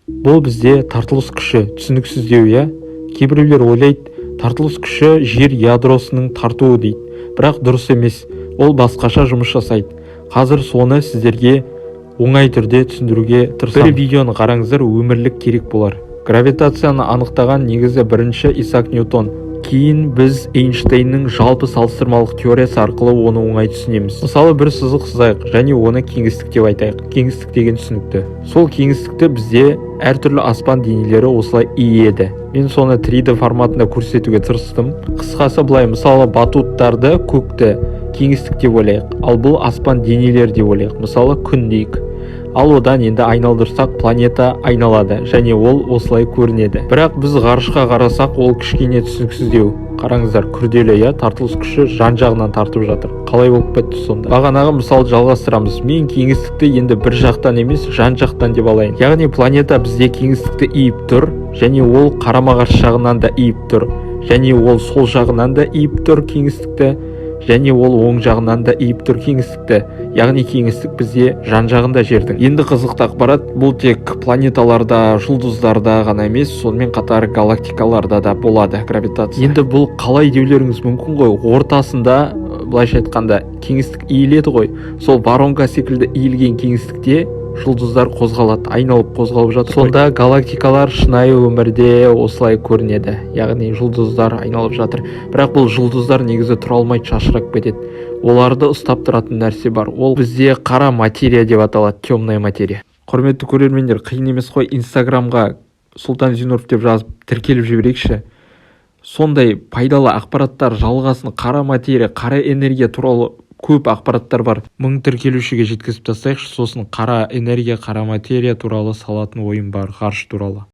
Бұл бізде тартылыс күші түсініксіздеу, иә? Кейбіреулер ойлайды, тартылыс күші жер ядросының тартуы дейді. Бірақ дұрыс емес, ол басқаша жұмыс жасайды. Қазір соны сіздерге оңай түрде түсіндіруге тырысамын. Бір видеоны қараңыздар, өмірлік керек болар. Гравитацияны анықтаған негізі бірінші Исаак Ньютон. Кейін біз Эйнштейннің жалпы салыстырмалық теориясы арқылы оны оңай түсінеміз. Мысалы, бір сызық сызайық және оны кеңістік деп айтайық. Кеңістік деген түсінікті. Сол кеңістікті бізде әртүрлі аспан денелері осылай иеді. Мен соны 3D форматында көрсетуге тырыстым. Қысқасы былай, мысалы, батуттарды көкті кеңістік деп ойлайық, ал бұл аспан денелері деп ойлайық. Мысалы, күн дейік. Ал одан енді айналдырсақ планета айналады және ол осылай көрінеді. Бірақ біз ғарышқа қарасақ, ол кішкене түсініксіздеу. Қараңыздар, күрделі, иә, тартылыс күші жан-жағынан тартып жатыр. Қалай болып кетті сонда? Бағанағы мысалды жалғастырамыз. Мен кеңістікті енді бір жақтан емес, жан-жақтан деп алайын. Яғни планета бізде кеңістікті иіп тұр және ол қарама-қарсы жағынан да иіп тұр. Және ол сол жағынан да иіп тұр кеңістікті. Және ол оң жағынан да иіп тұр кеңістікті. Яғни кеңістік бізде жан-жағында жердің. Енді қызықты ақпарат, бұл тек планеталарда, жұлдыздарда ғана емес, сонымен қатар галактикаларда да болады гравитация. Енді бұл қалай деулеріңіз мүмкін ғой? Ортасында, былайша айтқанда, кеңістік иіледі ғой. Сол воронка секілді иілген кеңістікте жұлдыздар қозғалады, айналып қозғалып жатыр. Сонда галактикалар шынайы өмірде осылай көрінеді. Яғни жұлдыздар айналып жатыр. Бірақ бұл жұлдыздар негізі тұра алмайды, шашырап кетеді. Оларды ұстап тұратын нәрсе бар. Ол бізде қара материя деп аталады, темная материя. Құрметті көрермендер, қиын емес қой, Инстаграмға Сұлтан Зинуров деп жазып тіркеліп жіберейікші. Сондай пайдалы ақпараттар жалғасын, қара материя, қара энергия туралы көп ақпараттар бар. 1000 тіркелушіге жеткізіп тастайықшы, сосын қара энергия, қара материя туралы салатын ойым бар, ғарыш туралы.